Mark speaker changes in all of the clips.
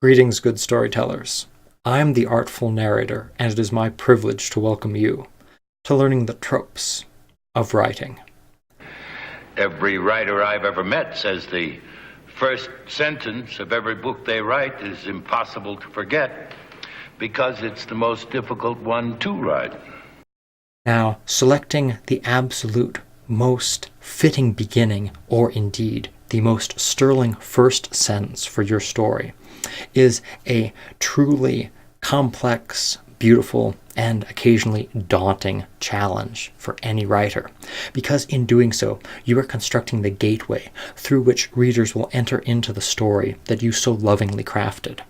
Speaker 1: Greetings, good storytellers. I'm the Artful Narrator, and it is my privilege to welcome you to learning the tropes of writing.
Speaker 2: Every writer I've ever met says the first sentence of every book they write is impossible to forget because it's the most difficult one to write.
Speaker 1: Now, selecting the absolute most fitting beginning, or indeed the most sterling first sentence for your story, is a truly complex, beautiful, and occasionally daunting challenge for any writer, because in doing so, you are constructing the gateway through which readers will enter into the story that you so lovingly crafted.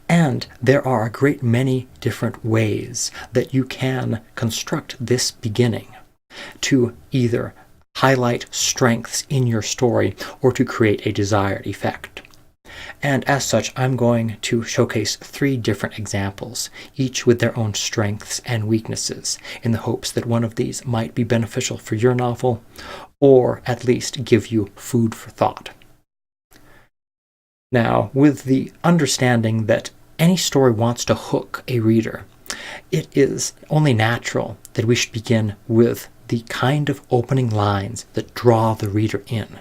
Speaker 1: And there are a great many different ways that you can construct this beginning to either highlight strengths in your story or to create a desired effect. And as such, I'm going to showcase 3 different examples, each with their own strengths and weaknesses, in the hopes that one of these might be beneficial for your novel, or at least give you food for thought. Now, with the understanding that any story wants to hook a reader, it is only natural that we should begin with the kind of opening lines that draw the reader in.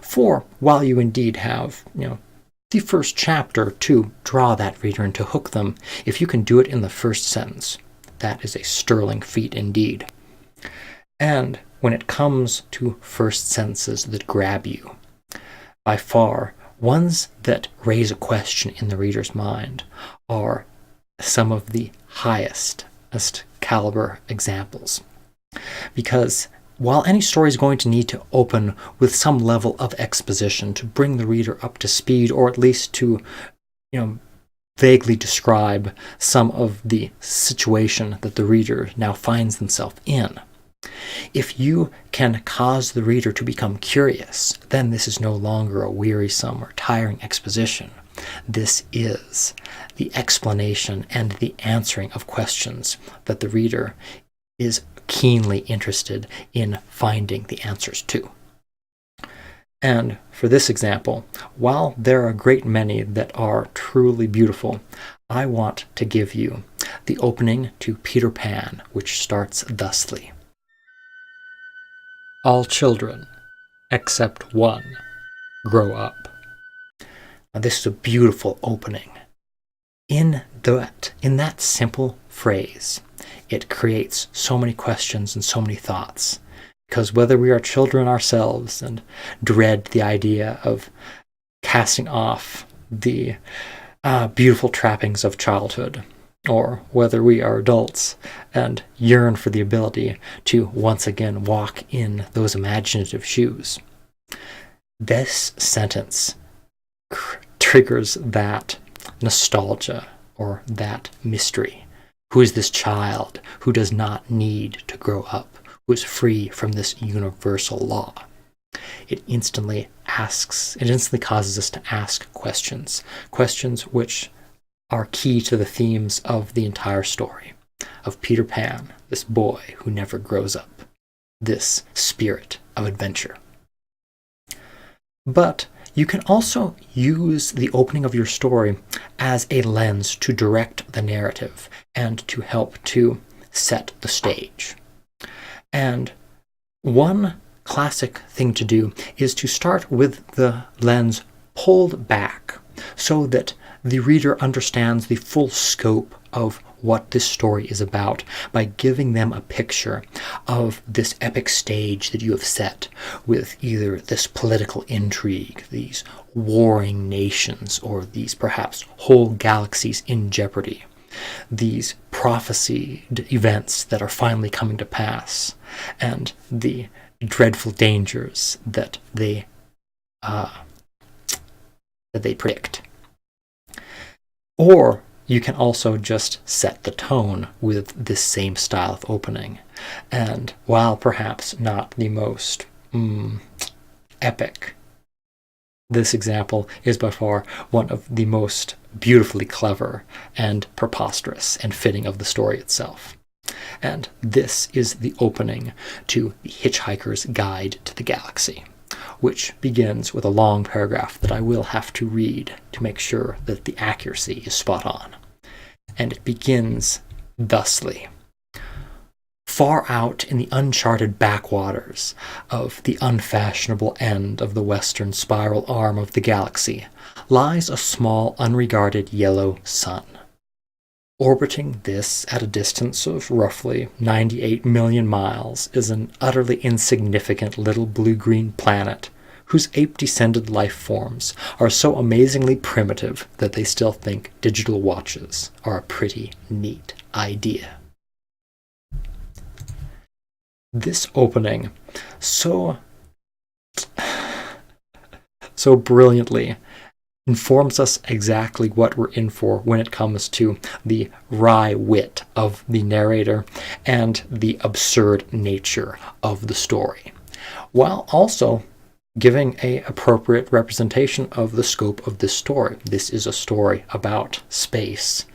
Speaker 1: For while you indeed have, the first chapter to draw that reader and to hook them, if you can do it in the first sentence, that is a sterling feat indeed. And when it comes to first sentences that grab you, by far, ones that raise a question in the reader's mind are some of the highest caliber examples. Because while any story is going to need to open with some level of exposition to bring the reader up to speed, or at least to, vaguely describe some of the situation that the reader now finds themselves in, if you can cause the reader to become curious, then this is no longer a wearisome or tiring exposition. This is the explanation and the answering of questions that the reader is keenly interested in finding the answers to. And for this example, while there are a great many that are truly beautiful, I want to give you the opening to Peter Pan, which starts thusly. All children, except one, grow up. Now, this is a beautiful opening. In that simple phrase, it creates so many questions and so many thoughts. Because whether we are children ourselves and dread the idea of casting off the beautiful trappings of childhood, or whether we are adults and yearn for the ability to once again walk in those imaginative shoes, this sentence triggers that nostalgia or that mystery. Who is this child who does not need to grow up, who is free from this universal law? It instantly causes us to ask questions which are key to the themes of the entire story, of Peter Pan, this boy who never grows up, this spirit of adventure. But you can also use the opening of your story as a lens to direct the narrative and to help to set the stage. And one classic thing to do is to start with the lens pulled back so that the reader understands the full scope of what this story is about by giving them a picture of this epic stage that you have set with either this political intrigue, these warring nations, or these perhaps whole galaxies in jeopardy, these prophesied events that are finally coming to pass, and the dreadful dangers that they predict. Or you can also just set the tone with this same style of opening. And while perhaps not the most epic, this example is by far one of the most beautifully clever and preposterous and fitting of the story itself. And this is the opening to The Hitchhiker's Guide to the Galaxy, which begins with a long paragraph that I will have to read to make sure that the accuracy is spot on. And it begins thusly. Far out in the uncharted backwaters of the unfashionable end of the western spiral arm of the galaxy lies a small, unregarded yellow sun. Orbiting this at a distance of roughly 98 million miles is an utterly insignificant little blue-green planet whose ape-descended life forms are so amazingly primitive that they still think digital watches are a pretty neat idea. This opening so brilliantly informs us exactly what we're in for when it comes to the wry wit of the narrator and the absurd nature of the story, while also giving an appropriate representation of the scope of this story. This is a story about space,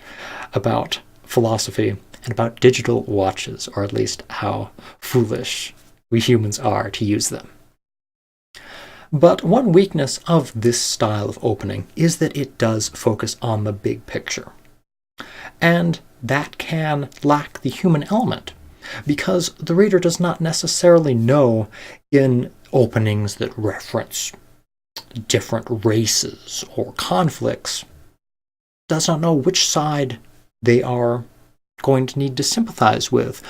Speaker 1: about philosophy, and about digital watches, or at least how foolish we humans are to use them. But one weakness of this style of opening is that it does focus on the big picture. And that can lack the human element, because the reader does not necessarily know in openings that reference different races or conflicts, does not know which side they are going to need to sympathize with,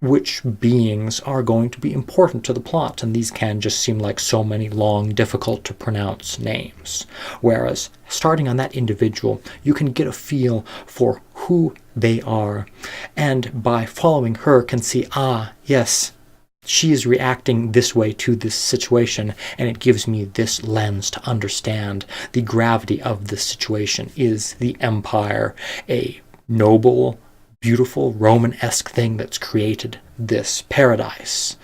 Speaker 1: which beings are going to be important to the plot, and these can just seem like so many long, difficult-to-pronounce names. Whereas, starting on that individual, you can get a feel for who they are, and by following her can see, yes, she is reacting this way to this situation, and it gives me this lens to understand the gravity of this situation. Is the Empire a noble, beautiful Roman-esque thing that's created this paradise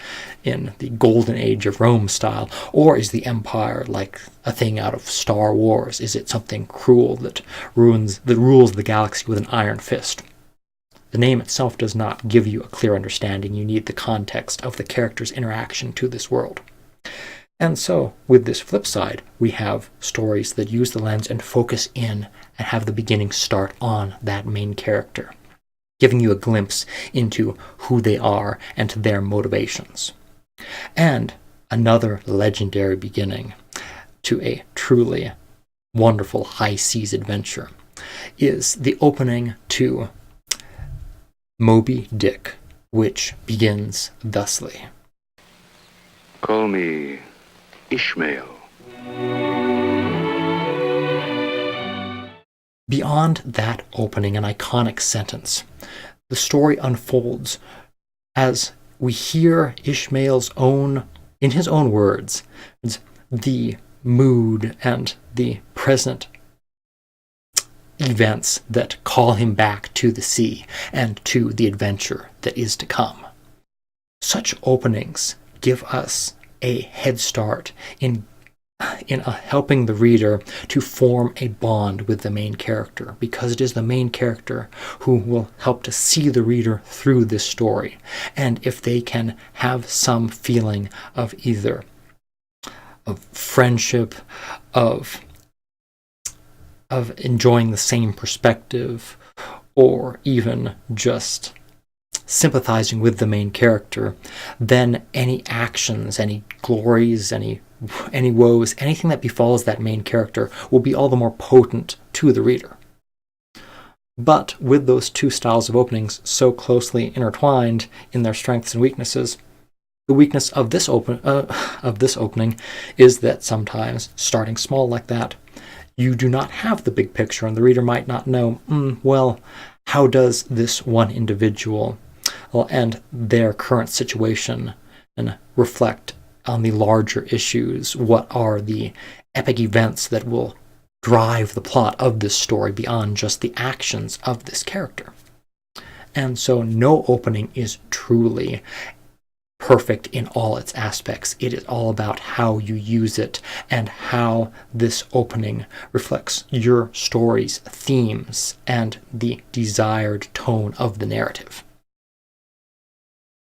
Speaker 1: in the golden age of Rome style? Or is the Empire like a thing out of Star Wars? Is it something cruel that rules the galaxy with an iron fist? The name itself does not give you a clear understanding. You need the context of the character's interaction to this world. And so, with this flip side, we have stories that use the lens and focus in and have the beginning start on that main character, giving you a glimpse into who they are and to their motivations. And another legendary beginning to a truly wonderful high seas adventure is the opening to Moby-Dick, which begins thusly.
Speaker 3: Call me Ishmael.
Speaker 1: Beyond that opening, an iconic sentence, the story unfolds as we hear Ishmael's in his own words, the mood and the present events that call him back to the sea and to the adventure that is to come. Such openings give us a head start in helping the reader to form a bond with the main character, because it is the main character who will help to see the reader through this story. And if they can have some feeling of either of friendship, of enjoying the same perspective, or even just sympathizing with the main character, then any actions, any glories, any woes, anything that befalls that main character will be all the more potent to the reader. But with those two styles of openings so closely intertwined in their strengths and weaknesses, the weakness of this opening is that sometimes, starting small like that, you do not have the big picture, and the reader might not know, how does this one individual and their current situation and reflect on the larger issues? What are the epic events that will drive the plot of this story beyond just the actions of this character? And so no opening is truly perfect in all its aspects. It is all about how you use it and how this opening reflects your story's themes and the desired tone of the narrative.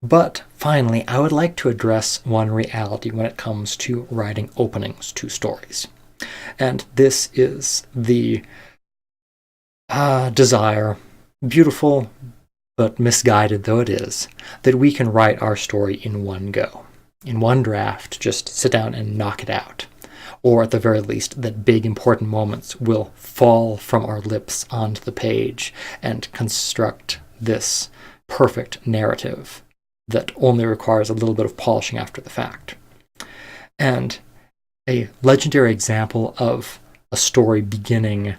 Speaker 1: But finally, I would like to address one reality when it comes to writing openings to stories. And this is the desire, beautiful but misguided though it is, that we can write our story in one go. In one draft, just sit down and knock it out. Or at the very least, that big important moments will fall from our lips onto the page and construct this perfect narrative that only requires a little bit of polishing after the fact. And a legendary example of a story beginning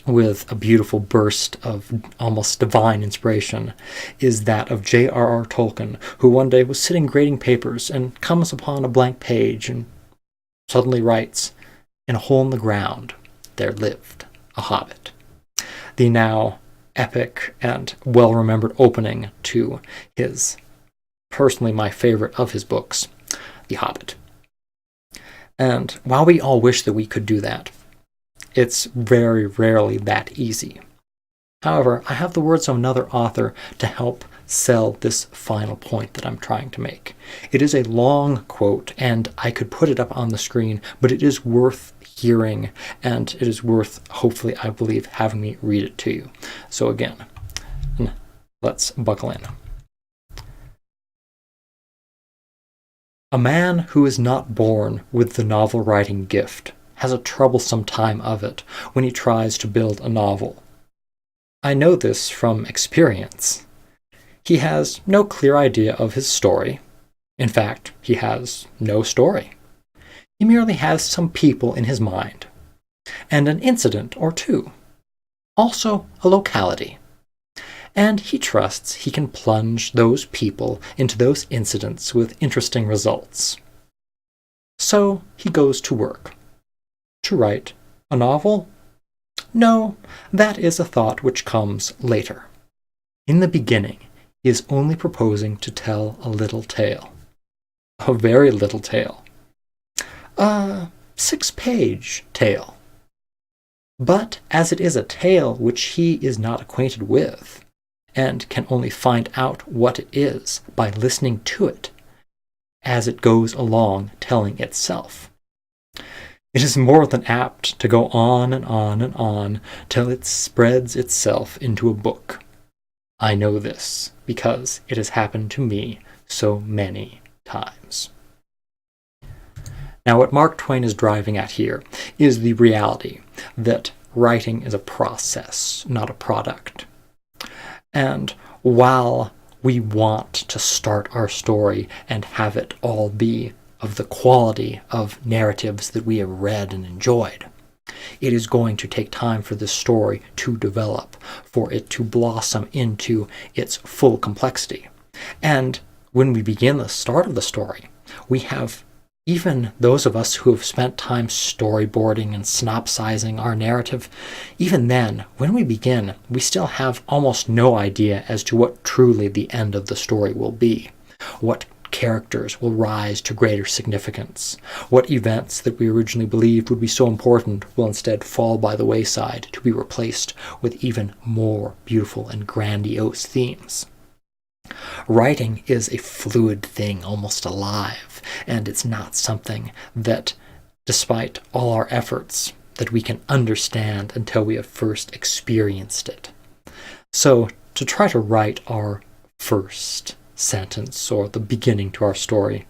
Speaker 1: with a beautiful burst of almost divine inspiration is that of J.R.R. Tolkien, who one day was sitting grading papers and comes upon a blank page and suddenly writes, "In a hole in the ground, there lived a hobbit." The now epic and well-remembered opening to his, personally my favorite of his books, The Hobbit. And while we all wish that we could do that, it's very rarely that easy. However, I have the words of another author to help sell this final point that I'm trying to make. It is a long quote, and I could put it up on the screen, but it is worth hearing, and it is worth, hopefully, I believe, having me read it to you. So again, let's buckle in. A man who is not born with the novel-writing gift has a troublesome time of it when he tries to build a novel. I know this from experience. He has no clear idea of his story. In fact, he has no story. He merely has some people in his mind, and an incident or two, also a locality. And he trusts he can plunge those people into those incidents with interesting results. So he goes to work. To write a novel? No, that is a thought which comes later. In the beginning, he is only proposing to tell a little tale. A very little tale. A 6-page tale. But as it is a tale which he is not acquainted with, and can only find out what it is by listening to it, as it goes along telling itself, it is more than apt to go on and on and on till it spreads itself into a book. I know this because it has happened to me so many times. Now, what Mark Twain is driving at here is the reality that writing is a process, not a product. And while we want to start our story and have it all be of the quality of narratives that we have read and enjoyed, it is going to take time for this story to develop, for it to blossom into its full complexity. And when we begin the start of the story, we have even those of us who have spent time storyboarding and synopsizing our narrative, even then, when we begin, we still have almost no idea as to what truly the end of the story will be, what characters will rise to greater significance, what events that we originally believed would be so important will instead fall by the wayside to be replaced with even more beautiful and grandiose themes. Writing is a fluid thing, almost alive, and it's not something that, despite all our efforts, that we can understand until we have first experienced it. So, to try to write our first sentence or the beginning to our story,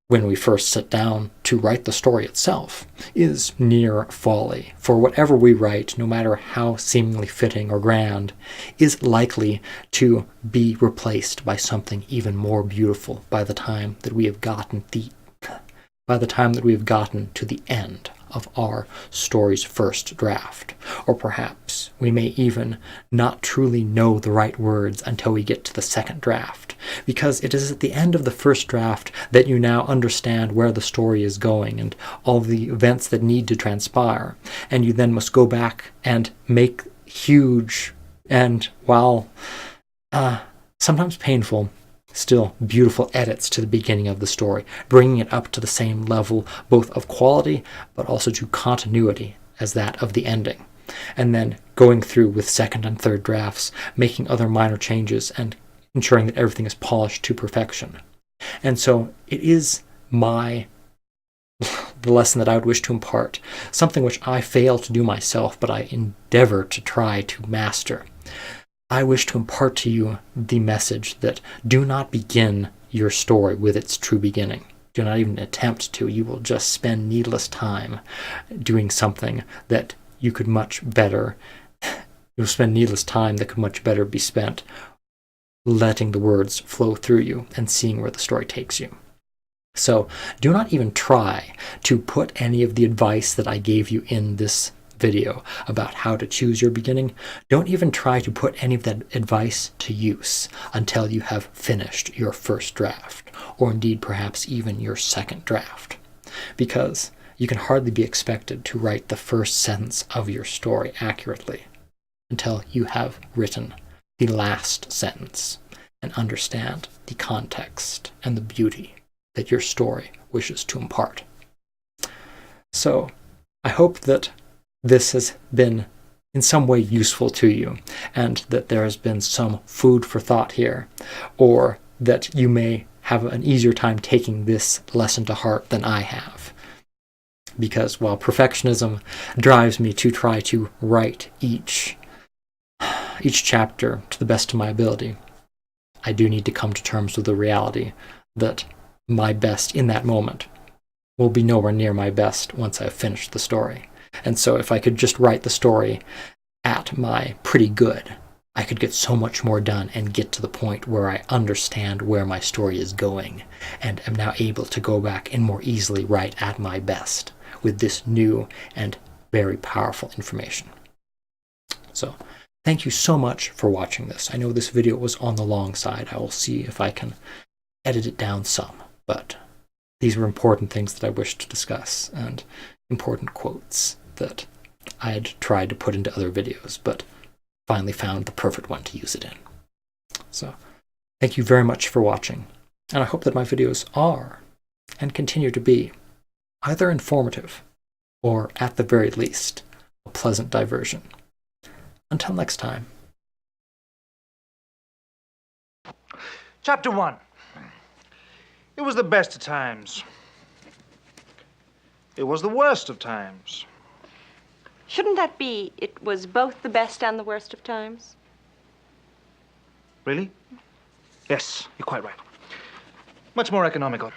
Speaker 1: when we first sit down to write the story itself, is near folly. For whatever we write, no matter how seemingly fitting or grand, is likely to be replaced by something even more beautiful by the time that we have gotten to the end of our story's first draft. Or perhaps we may even not truly know the right words until we get to the second draft, because it is at the end of the first draft that you now understand where the story is going and all the events that need to transpire, and you then must go back and make huge and, while sometimes painful, still beautiful edits to the beginning of the story, bringing it up to the same level both of quality but also to continuity as that of the ending, and then going through with second and third drafts, making other minor changes and ensuring that everything is polished to perfection. And so it is the lesson that I would wish to impart, something which I fail to do myself, but I endeavor to try to master. I wish to impart to you the message that do not begin your story with its true beginning. Do not even attempt to. You will just spend needless time doing something that you could much better, you'll spend needless time that could much better be spent letting the words flow through you and seeing where the story takes you. So do not even try to put any of the advice that I gave you in this video about how to choose your beginning. Don't even try to put any of that advice to use until you have finished your first draft, or indeed perhaps even your second draft, because you can hardly be expected to write the first sentence of your story accurately until you have written the last sentence and understand the context and the beauty that your story wishes to impart. So, I hope that this has been in some way useful to you, and that there has been some food for thought here, or that you may have an easier time taking this lesson to heart than I have. Because while perfectionism drives me to try to write each chapter to the best of my ability, I do need to come to terms with the reality that my best in that moment will be nowhere near my best once I've finished the story. And so if I could just write the story at my pretty good, I could get so much more done and get to the point where I understand where my story is going and am now able to go back and more easily write at my best with this new and very powerful information. So thank you so much for watching this. I know this video was on the long side. I will see if I can edit it down some. But these were important things that I wished to discuss, and important quotes that I had tried to put into other videos, but finally found the perfect one to use it in. So, thank you very much for watching, and I hope that my videos are, and continue to be, either informative, or at the very least, a pleasant diversion. Until next time.
Speaker 4: Chapter 1. It was the best of times. It was the worst of times.
Speaker 5: Shouldn't that be, it was both the best and the worst of times?
Speaker 4: Really? Yes, you're quite right. Much more economical.